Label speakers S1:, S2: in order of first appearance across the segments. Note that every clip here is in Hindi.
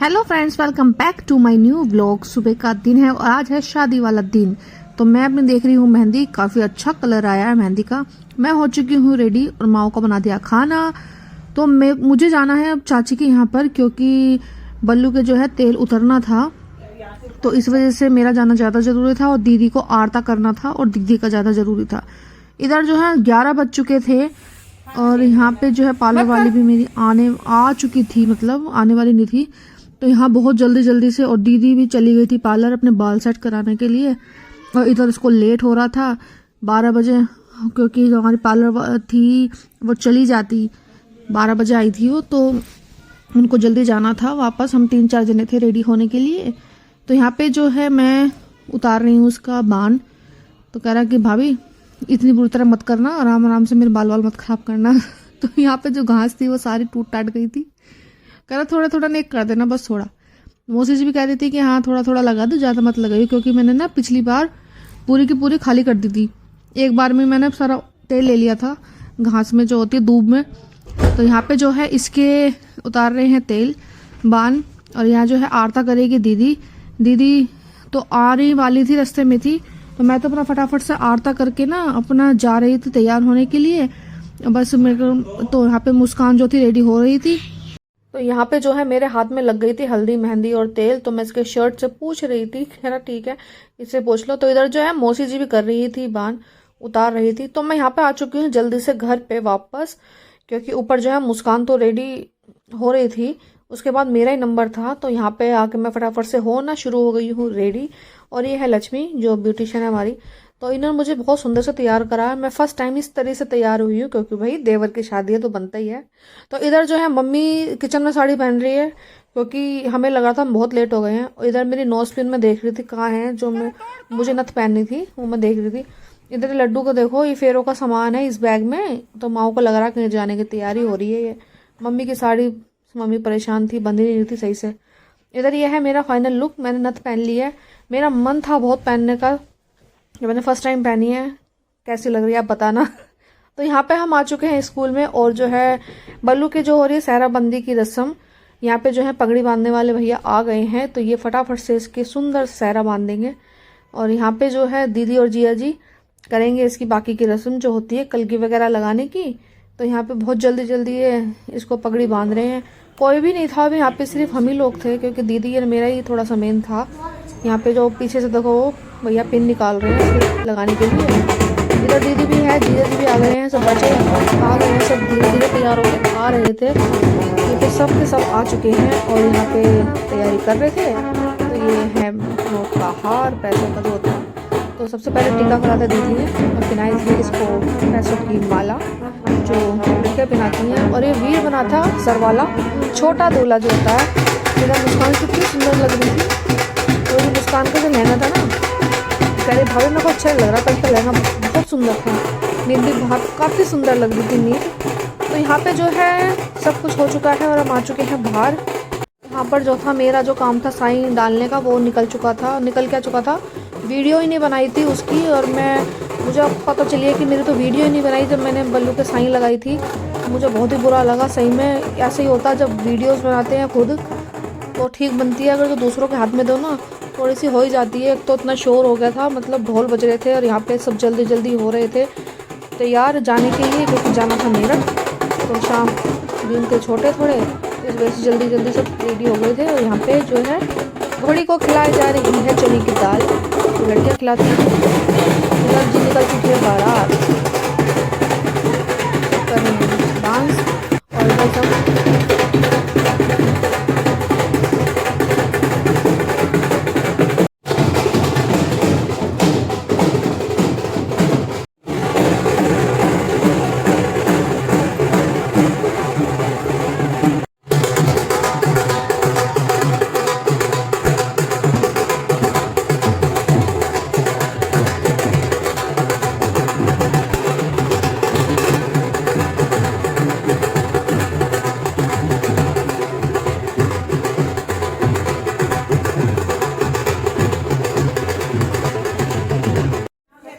S1: Hello friends, welcome back to my new vlog. सुबह का दिन है और आज है शादी वाला दिन। तो मैं अपनी देख रही हूँ मेहंदी, काफी अच्छा कलर आया है मेहंदी का। मैं हो चुकी हूँ रेडी और माओ को बना दिया खाना। तो मुझे जाना है अब चाची के यहाँ पर, क्योंकि बल्लू के जो है तेल उतरना था, तो इस वजह से मेरा जाना ज्यादा जरूरी था और दीदी को आरता करना था और दीदी का ज्यादा जरूरी था। इधर जो है 11 बज चुके थे और यहाँ पे जो है पार्लर वाली भी मेरी आ चुकी थी, मतलब आने वाली नहीं थी। तो यहाँ बहुत जल्दी जल्दी से, और दीदी भी चली गई थी पार्लर अपने बाल सेट कराने के लिए। और इधर इसको लेट हो रहा था 12 बजे, क्योंकि जो हमारी पार्लर थी वो चली जाती, 12 बजे आई थी वो, तो उनको जल्दी जाना था वापस। हम 3-4 जने थे रेडी होने के लिए। तो यहाँ पे जो है मैं उतार रही हूँ उसका बान। तो कह रहा कि भाभी इतनी बुरी तरह मत करना, आराम आराम से मेरे बाल वाल मत खराब करना। तो यहाँ पे जो घास थी वो सारी टूट टाट गई थी। कह रहा थोड़ा थोड़ा नेक कर देना, बस थोड़ा। मौसी जी भी कह रही थी कि हाँ थोड़ा थोड़ा लगा दो, ज्यादा मत लगाइए, क्योंकि मैंने ना पिछली बार पूरी की पूरी खाली कर दी थी। एक बार में मैंने सारा तेल ले लिया था घास में जो होती है दूब में। तो यहाँ पे जो है इसके उतार रहे हैं तेल बान। और यहाँ जो है आरता करेगी दीदी। दीदी तो आ रही वाली थी, रास्ते में थी, तो मैं तो अपना फटाफट से आरता करके ना अपना जा रही थी तैयार होने के लिए। बस मेरे तो यहाँ पे मुस्कान जो थी रेडी हो रही थी। तो यहाँ पे जो है मेरे हाथ में लग गई थी हल्दी मेहंदी और तेल। तो मैं इसके शर्ट से पूछ रही थी, कह रहा ठीक है इससे पूछ लो। तो इधर जो है मौसी जी भी कर रही थी बान, उतार रही थी। तो मैं यहाँ पे आ चुकी हूँ जल्दी से घर पे वापस, क्योंकि ऊपर जो है मुस्कान तो रेडी हो रही थी, उसके बाद मेरा ही नंबर था। तो यहाँ पे आके मैं फटाफट से होना शुरू हो गई हूँ रेडी। और ये है लक्ष्मी जो ब्यूटिशियन है हमारी। तो इन्होंने मुझे बहुत सुंदर से तैयार करा है। मैं फर्स्ट टाइम इस तरह से तैयार हुई हूँ, क्योंकि भाई देवर की शादी है तो बनता ही है। तो इधर जो है मम्मी किचन में साड़ी पहन रही है, क्योंकि हमें लगा था हम बहुत लेट हो गए हैं। और इधर मेरी नोज पिन में देख रही थी कहाँ है, जो मुझे नथ पहननी थी वो मैं देख रही थी। इधर लड्डू को देखो, ये फेरों का सामान है इस बैग में। तो माओ को लग रहा है कहीं जाने की तैयारी हो रही है। ये मम्मी की साड़ी, मम्मी परेशान थी, बंधी नहीं थी सही से। इधर ये है मेरा फाइनल लुक, मैंने नथ पहन ली है। मेरा मन था बहुत पहनने का, जो मैंने फर्स्ट टाइम पहनी है। कैसी लग रही है आप बताना। तो यहाँ पे हम आ चुके हैं स्कूल में, और जो है बल्लू की जो हो रही है सहरा बंदी की रस्म। यहाँ पे जो है पगड़ी बांधने वाले भैया आ गए हैं, तो ये फटाफट से इसकी सुंदर सहरा बांधेंगे। और यहाँ पे जो है दीदी और जिया जी करेंगे इसकी बाकी की रस्म जो होती है कलगी वगैरह लगाने की। तो यहाँ पे बहुत जल्दी जल्दी ये इसको पगड़ी बांध रहे हैं। कोई भी नहीं था अभी यहाँ पे, सिर्फ हम ही लोग थे, क्योंकि दीदी और मेरा ही थोड़ा सा मेन था। यहाँ पे जो पीछे से देखो भैया पिन निकाल रहे हैं इसको लगाने के लिए। इधर दीदी भी है, जीजा जी भी आ गए हैं, सब बच्चे आ गए हैं, सब धीरे धीरे तैयार होकर आ रहे थे, क्योंकि सब के सब आ चुके हैं और यहाँ पे तैयारी कर रहे थे। तो ये है नोट का हार, पैसों का जो होता है। तो सबसे पहले टीका करा था दीदी ने, और फिनाइल से इसको पैसों की माला जो लड़कियाँ पहनाती हैं। और ये वीर बना था सर वाला छोटा दूल्हा जो होता है। मेरा मुस्कान कितनी सुंदर लग रही थी। तो ये मुस्कान का जो लहंगा था ना, कह रहे भाभी मेरे को अच्छा लग रहा था, इसका लहंगा बहुत सुंदर था। नींद भी बहुत काफ़ी सुंदर लग रही थी नींद। तो यहाँ पे जो है सब कुछ हो चुका है और हम आ चुके हैं बाहर। यहाँ पर जो था मेरा जो काम था साइन डालने का, वो निकल क्या चुका था। वीडियो ही नहीं बनाई थी उसकी, और मुझे अब पता चलिए कि मेरी तो वीडियो ही नहीं बनाई जब मैंने बल्लू के साइन लगाई थी। मुझे बहुत ही बुरा लगा सही में। ऐसे ही होता है जब वीडियोस बनाते हैं खुद तो ठीक बनती है, अगर जो दूसरों के हाथ में दो ना थोड़ी सी हो ही जाती है। एक तो इतना शोर हो गया था, मतलब ढोल बज रहे थे, और यहाँ पे सब जल्दी जल्दी हो रहे थे तैयार जाने के लिए, क्योंकि जाना था मेरठ। तो शाम दिन के छोटे थोड़े, इस वजह से जल्दी जल्दी सब रेडी हो गए थे। और यहाँ पे जो है घोड़ी को खिलाई जा रही है चने की दाल, तो लड़कियाँ खिलाती हैं। जी निकल चुकी है बारात, कर रहे हैं डांस और इधर सब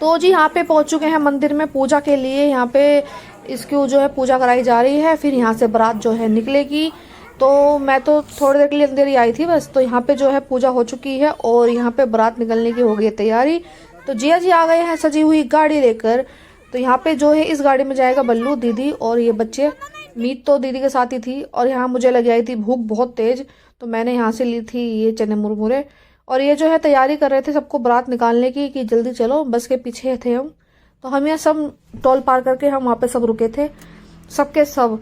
S1: तो जी यहाँ पे पहुँच चुके हैं मंदिर में पूजा के लिए। यहाँ पे इसकी जो है पूजा कराई जा रही है, फिर यहाँ से बारात जो है निकलेगी। तो मैं तो थोड़ी देर के लिए अंदर ही आई थी बस। तो यहाँ पे जो है पूजा हो चुकी है और यहाँ पे बारात निकलने की हो गई है तैयारी। तो जिया जी आ गए हैं सजी हुई गाड़ी लेकर। तो यहाँ पे जो है इस गाड़ी में जाएगा बल्लू, दीदी और ये बच्चे। मीत तो दीदी के साथ ही थी और यहाँ मुझे लग आई थी भूख बहुत तेज, तो मैंने यहाँ से ली थी ये चने मुरमुरे। और ये जो है तैयारी कर रहे थे सबको बारात निकालने की कि जल्दी चलो, बस के पीछे थे हम। तो हम यहाँ सब टोल पार करके हम वहाँ पे सब रुके थे, सबके सब।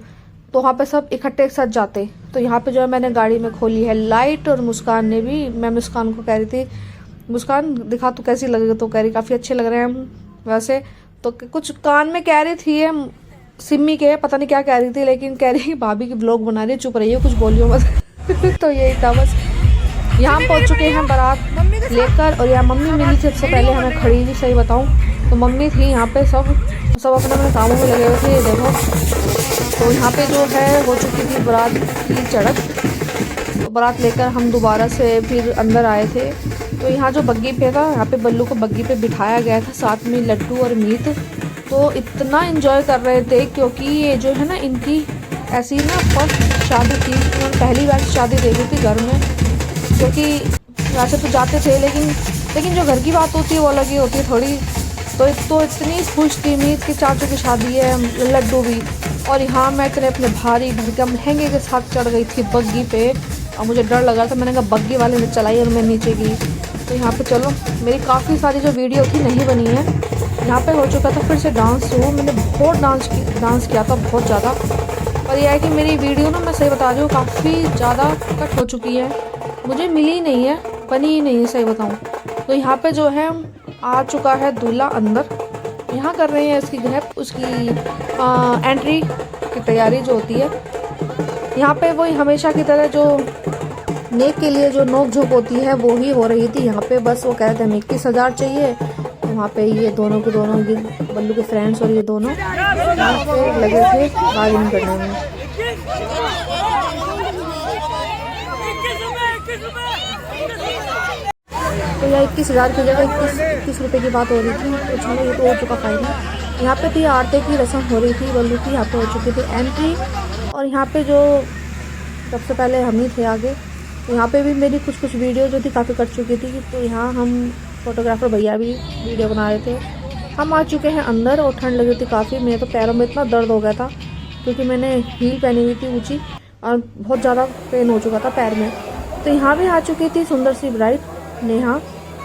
S1: तो वहाँ पे सब इकट्ठे एक साथ जाते। तो यहाँ पे जो है मैंने गाड़ी में खोली है लाइट और मुस्कान ने भी। मैं मुस्कान को कह रही थी, मुस्कान दिखा तो कैसी लगेगी, तो कह रही काफ़ी अच्छे लग रहे हैं हम वैसे। तो कुछ कान में कह रही थी ये सिम्मी के, पता नहीं क्या कह रही थी, लेकिन कह रही भाभी की ब्लॉग बना रही है, चुप रही है, कुछ बोलियो मत। तो यही था बस। यहाँ पहुँच चुके हैं बारात लेकर और यहाँ मम्मी मिली थी सबसे पहले हमें खड़ी थी, सही बताऊँ तो मम्मी थी यहाँ पे। सब अपने अपने कामों में लगे हुए थे, ये देखो। तो यहाँ पे जो है हो चुकी थी बारात की चढ़क। तो बारात लेकर हम दोबारा से फिर अंदर आए थे। तो यहाँ जो बग्गी पे था, यहाँ पे बल्लू को बग्गी पे बिठाया गया था, साथ में लड्डू और मीत। तो इतना एंजॉय कर रहे थे क्योंकि ये जो है ना इनकी ऐसी ना फर्स्ट शादी थी। उन्होंने पहली बार शादी देखी थी घर में, क्योंकि वैसे तो जाते थे लेकिन जो घर की बात होती है वो अलग ही होती है थोड़ी। तो इतनी खुश थी मीत की चाचू की शादी है, लड्डू भी। और यहाँ मैं इतने अपने भारी भरकम लहंगे के साथ चढ़ गई थी बग्गी पे और मुझे डर लगा था। मैंने कहा बग्गी वाले ने चलाई और मैं नीचे गई। तो यहाँ पे चलो मेरी काफ़ी सारी जो वीडियो थी नहीं बनी है। यहाँ पे हो चुका था फिर से डांस शुरू। मैंने बहुत डांस किया था, बहुत ज़्यादा। और यह है कि मेरी वीडियो ना, मैं सही बता रही हूँ, काफ़ी ज़्यादा कट हो चुकी है, मुझे मिली नहीं है, बनी ही नहीं है, सही बताऊँ। तो यहाँ पे जो है आ चुका है दूल्हा अंदर। यहाँ कर रहे हैं इसकी उसकी एंट्री की तैयारी जो होती है। यहाँ पे वही हमेशा की तरह जो नेक के लिए जो नोक झोंक होती है वो ही हो रही थी यहाँ पे। बस वो कहते हैं 21,000 चाहिए। तो वहाँ पे ये दोनों के दोनों, ये बल्लू के फ्रेंड्स और ये दोनों यहाँ पे लगे थे बार्गेनिंग करने में। तो यह 21,000 की जगह 21 रुपये की बात हो रही थी। तो चलो ये तो हो चुका फाइनल। यहाँ पे थी आरती की रस्म हो रही थी बल्लू की। यहाँ पे हो चुकी थी एंट्री। और यहाँ पे जो सबसे पहले हम ही थे आगे। तो यहाँ पे भी मेरी कुछ वीडियो जो थी काफ़ी कट चुकी थी। तो यहाँ हम फोटोग्राफर भैया भी वीडियो बना रहे थे। हम आ चुके हैं अंदर और ठंड लगी थी काफ़ी। मेरे तो पैरों में इतना दर्द हो गया था क्योंकि मैंने हील पहनी हुई थी ऊँची और बहुत ज़्यादा पेन हो चुका था पैर में। तो यहाँ भी आ चुकी थी सुंदर सी ब्राइड नेहा,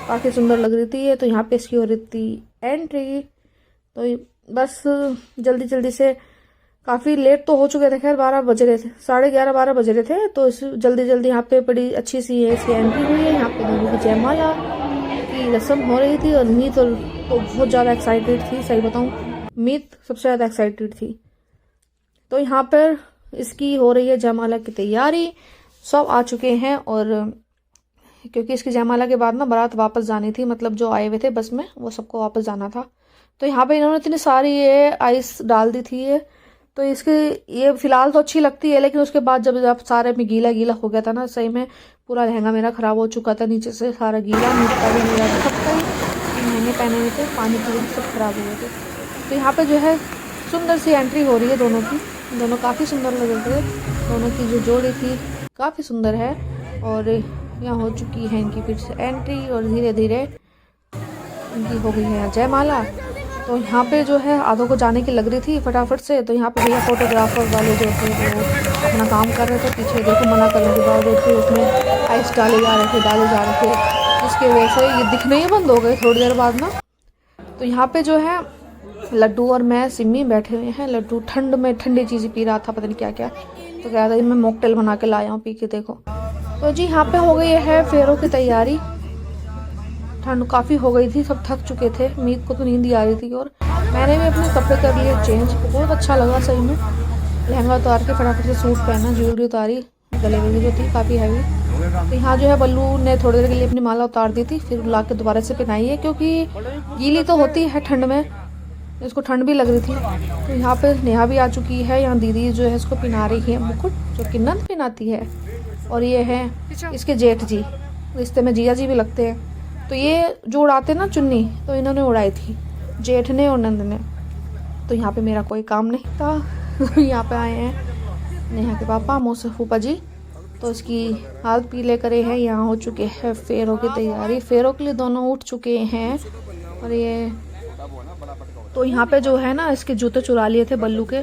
S1: काफ़ी सुंदर लग रही थी ये। तो यहाँ पे इसकी हो रही थी एंट्री। तो बस जल्दी से, काफ़ी लेट तो हो चुके थे, खैर 12 बज रहे थे, 11:30-12 बज रहे थे। तो इस जल्दी यहाँ पे बड़ी अच्छी सी है इसकी एंट्री हुई है। यहाँ पे दोनों की जयमाला की रस्म हो रही थी और मीत तो बहुत ज़्यादा एक्साइटेड थी, सही बताऊँ मीत सबसे ज़्यादा एक्साइटेड थी। तो यहाँ पर इसकी हो रही है जयमाला की तैयारी। सब आ चुके हैं और क्योंकि इसकी जयमाला के बाद ना बारात वापस जानी थी, मतलब जो आए हुए थे बस में वो सबको वापस जाना था। तो यहाँ पे इन्होंने इतनी सारी ये आइस डाल दी थी ये। तो इसके ये फिलहाल तो अच्छी लगती है, लेकिन उसके बाद जब सारे में गीला हो गया था ना, सही में पूरा लहंगा मेरा ख़राब हो चुका था, नीचे से सारा गीला, नीचे भी मेरा सबका ही महंगे पहने हुए थे, पानी पूरी सब खराब हुए थे। तो यहाँ पे जो है सुंदर सी एंट्री हो रही है दोनों की। दोनों काफ़ी सुंदर लग रहे थे, दोनों की जो जोड़ी थी काफ़ी सुंदर है। और यहाँ हो चुकी है इनकी फिर से एंट्री और धीरे धीरे इनकी हो गई है यहाँ जयमाला। तो यहाँ पे जो है आधों को जाने की लग रही थी फटाफट से। तो यहाँ पे भैया फोटोग्राफर वाले जो थे वो अपना काम कर रहे थे, पीछे देखो मना करने के बावजूद थे उसमें आइस डाले जा रहे थे, जिसकी वजह से ये दिखने ही बंद हो गए थोड़ी देर बाद ना। तो यहाँ पे जो है लड्डू और मैं सिम्मी बैठे हुए हैं। लड्डू ठंड में ठंडी चीज़ें पी रहा था, पता नहीं क्या क्या, तो कह रहा था मैं मॉकटेल बना के लाया हूँ, पी के देखो। तो जी यहाँ पे हो गई है फेरों की तैयारी। ठंड काफ़ी हो गई थी, सब थक चुके थे, मीत को तो नींद ही आ रही थी। और मैंने भी अपने कपड़े कर लिए चेंज, बहुत अच्छा लगा सही में। लहंगा उतार के फटाफट से सूट पहना, ज्वेलरी उतारी गले में जो थी काफ़ी हैवी। तो यहाँ जो है बल्लू ने थोड़ी देर के लिए अपनी माला उतार दी थी, फिर ला के दोबारा से पहनाई है क्योंकि गीली तो होती है ठंड में, इसको ठंड भी लग रही थी। तो यहाँ पे नेहा भी आ चुकी है। यहाँ दीदी जो है इसको पहना रही है मुकुट, जो कि नंद पहनाती है। और ये है इसके जेठ जी, रिश्ते में जिया जी भी लगते हैं। तो ये जो उड़ाते ना चुन्नी, तो इन्होंने उड़ाई थी, जेठ ने और नंद ने। तो यहाँ पे मेरा कोई काम नहीं था। तो यहाँ पे आए हैं नेहा के पापा मोसे फूफा जी। तो इसकी हाथ पीले करे हैं। यहाँ हो चुके हैं फेरों की तैयारी। फेरों के लिए दोनों उठ चुके हैं। और ये तो यहाँ पे जो है ना, इसके जूते चुरा लिए थे बल्लू के।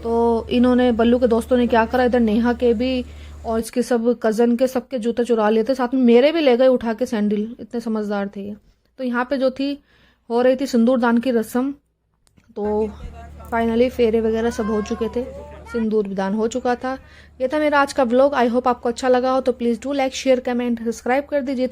S1: तो इन्होंने, बल्लू के दोस्तों ने क्या करा, इधर नेहा के भी और इसके सब कज़न के सबके जूते चुरा लिए थे। साथ में मेरे भी ले गए उठा के सैंडल, इतने समझदार थे ये। तो यहाँ पे जो थी, हो रही थी सिंदूर दान की रस्म। तो फाइनली फेरे वगैरह सब हो चुके थे, सिंदूर दान हो चुका था। ये था मेरा आज का व्लॉग। आई होप आपको अच्छा लगा हो। तो please do like, share, comment, subscribe कर दीजिए।